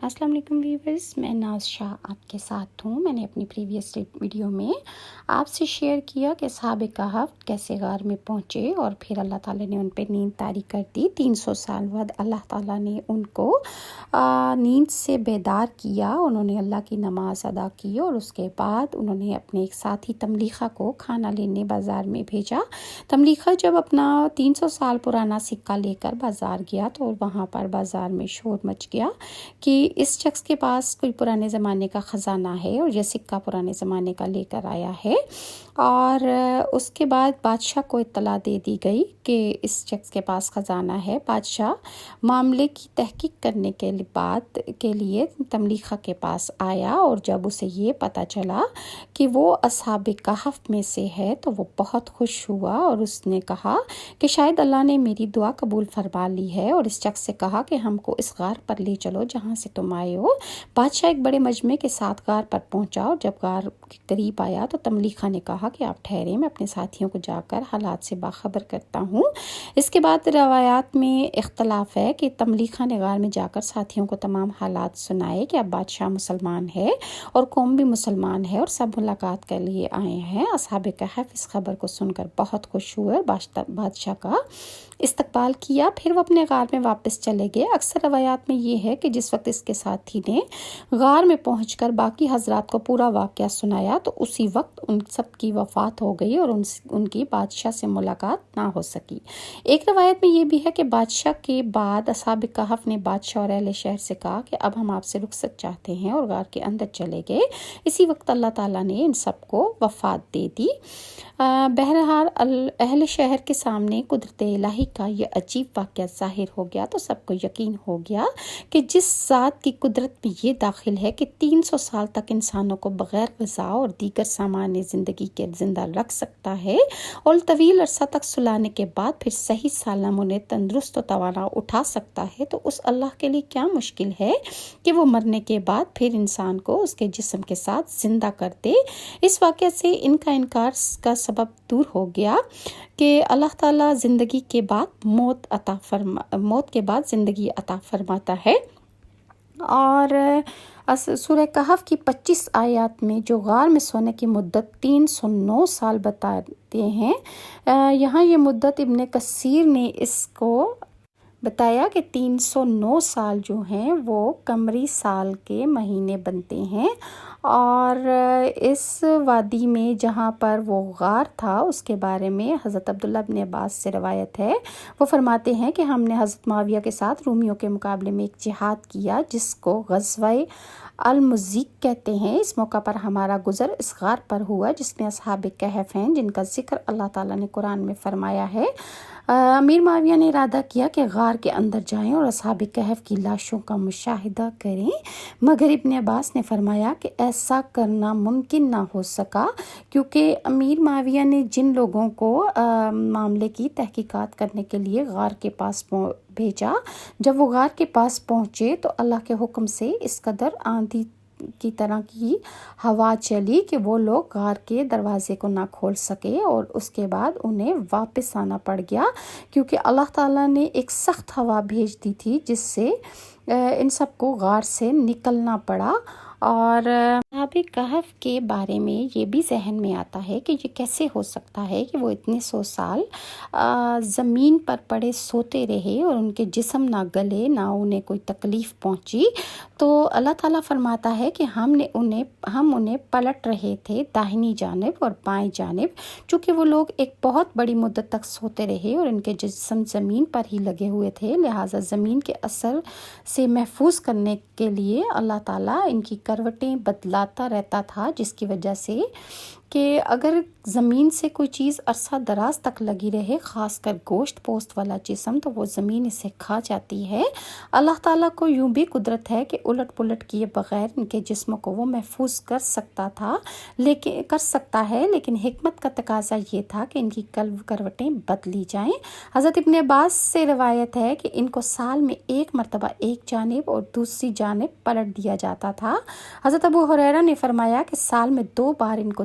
السلام علیکم ویورز، میں ناز شاہ آپ کے ساتھ ہوں۔ میں نے اپنی پریویس ویڈیو میں آپ سے شیئر کیا کہ اصحاب کہف کیسے غار میں پہنچے اور پھر اللہ تعالیٰ نے ان پہ نیند طاری کر دی۔ 300 سال بعد اللہ تعالیٰ نے ان کو نیند سے بیدار کیا۔ انہوں نے اللہ کی نماز ادا کی اور اس کے بعد انہوں نے اپنے ایک ساتھی تملیخہ کو کھانا لینے بازار میں بھیجا۔ تملیخہ جب اپنا 300 سال پرانا سکہ لے کر بازار گیا تو وہاں پر بازار میں شور مچ گیا کہ اس شخص کے پاس کوئی پرانے زمانے کا خزانہ ہے اور یہ سکہ پرانے زمانے کا لے کر آیا ہے۔ اور اس کے بعد بادشاہ کو اطلاع دے دی گئی کہ اس شخص کے پاس خزانہ ہے۔ بادشاہ معاملے کی تحقیق کرنے کے بعد کے لیے تملیخہ کے پاس آیا اور جب اسے یہ پتہ چلا کہ وہ اصحاب کہف میں سے ہے تو وہ بہت خوش ہوا اور اس نے کہا کہ شاید اللہ نے میری دعا قبول فرما لی ہے، اور اس شخص سے کہا کہ ہم کو اس غار پر لے چلو جہاں سے تم آئے ہو۔ بادشاہ ایک بڑے مجمع کے ساتھ غار پر پہنچا اور جب غار کے قریب آیا تو تملیخہ نے کہا کہ آپ ٹھہریں، میں اپنے ساتھیوں کو جا کر حالات سے باخبر کرتا ہوں۔ اس کے بعد روایات میں اختلاف ہے کہ تملیخہ نے غار میں جا کر ساتھیوں کو تمام حالات سنائے کہ اب بادشاہ مسلمان ہے اور قوم بھی مسلمان ہے اور سب ملاقات کے لیے آئے ہیں۔ اصحاب کہف اس خبر کو سن کر بہت خوش ہوئے اور بادشاہ کا استقبال کیا، پھر وہ اپنے غار میں واپس چلے گئے۔ اکثر روایات میں یہ ہے کہ جس وقت اس کے ساتھی نے غار میں پہنچ کر باقی حضرات کو پورا واقعہ سنایا تو اسی وقت ان سب کی وفات ہو گئی اور ان کی بادشاہ سے ملاقات نہ ہو سکی۔ ایک روایت میں یہ بھی ہے کہ بادشاہ کے بعد اصحاب کہف نے بادشاہ اور اہل شہر سے کہا کہ اب ہم آپ سے رخصت چاہتے ہیں، اور غار کے اندر چلے گئے۔ اسی وقت اللہ تعالیٰ نے ان سب کو وفات دے دی۔ بہرحال اہل شہر کے سامنے قدرت الہی کا یہ عجیب واقعہ ظاہر ہو گیا تو سب کو یقین ہو گیا کہ جس ذات کی قدرت میں یہ داخل ہے کہ 300 سال تک انسانوں کو بغیر غذا اور دیگر سامان زندگی کے زندہ رکھ سکتا ہے اور طویل عرصہ تک سلانے کے بعد پھر صحیح سالم انہیں تندرست و توانا اٹھا سکتا ہے، تو اس اللہ کے لیے کیا مشکل ہے کہ وہ مرنے کے بعد پھر انسان کو اس کے جسم کے ساتھ زندہ کر دے۔ اس واقعے سے ان کا انکار کا سبب دور ہو گیا کہ اللہ تعالیٰ زندگی کے بعد موت کے بعد زندگی عطا فرماتا ہے۔ اور سورہ کہف کی 25 آیات میں جو غار میں سونے کی مدت 309 سال بتاتے ہیں، یہاں یہ مدت ابن کثیر نے اس کو بتایا کہ 309 سال جو ہیں وہ قمری سال کے مہینے بنتے ہیں۔ اور اس وادی میں جہاں پر وہ غار تھا اس کے بارے میں حضرت عبداللہ بن عباس سے روایت ہے، وہ فرماتے ہیں کہ ہم نے حضرت معاویہ کے ساتھ رومیوں کے مقابلے میں ایک جہاد کیا جس کو غزوہ المزیق کہتے ہیں۔ اس موقع پر ہمارا گزر اس غار پر ہوا جس میں اصحاب کہف ہیں جن کا ذکر اللہ تعالیٰ نے قرآن میں فرمایا ہے۔ امیر معاویہ نے ارادہ کیا کہ غار کے اندر جائیں اور اصحاب کہف کی لاشوں کا مشاہدہ کریں، مگر ابن عباس نے فرمایا کہ ایسا کرنا ممکن نہ ہو سکا کیونکہ امیر معاویہ نے جن لوگوں کو معاملے کی تحقیقات کرنے کے لیے غار کے پاس بھیجا، جب وہ غار کے پاس پہنچے تو اللہ کے حکم سے اس قدر آندھی کی طرح کی ہوا چلی کہ وہ لوگ غار کے دروازے کو نہ کھول سکے، اور اس کے بعد انہیں واپس آنا پڑ گیا کیونکہ اللہ تعالیٰ نے ایک سخت ہوا بھیج دی تھی جس سے ان سب کو غار سے نکلنا پڑا۔ اور اصحاب کہف کے بارے میں یہ بھی ذہن میں آتا ہے کہ یہ کیسے ہو سکتا ہے کہ وہ اتنے 100 سال زمین پر پڑے سوتے رہے اور ان کے جسم نہ گلے، نہ انہیں کوئی تکلیف پہنچی۔ تو اللہ تعالیٰ فرماتا ہے کہ ہم انہیں پلٹ رہے تھے داہنی جانب اور بائیں جانب، چونکہ وہ لوگ ایک بہت بڑی مدت تک سوتے رہے اور ان کے جسم زمین پر ہی لگے ہوئے تھے، لہٰذا زمین کے اثر سے محفوظ کرنے کے لیے اللہ تعالیٰ ان کی کروٹیں بدلاتا رہتا تھا، جس کی وجہ سے کہ اگر زمین سے کوئی چیز عرصہ دراز تک لگی رہے، خاص کر گوشت پوست والا جسم، تو وہ زمین اسے کھا جاتی ہے۔ اللہ تعالیٰ کو یوں بھی قدرت ہے کہ الٹ پلٹ کیے بغیر ان کے جسموں کو وہ محفوظ کر سکتا ہے، لیکن حکمت کا تقاضا یہ تھا کہ ان کی کروٹیں بدلی جائیں۔ حضرت ابن عباس سے روایت ہے کہ ان کو سال میں ایک مرتبہ ایک جانب اور دوسری جانب پلٹ دیا جاتا تھا۔ حضرت ابو ہریرہ نے فرمایا کہ سال میں 2 بار ان کو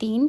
3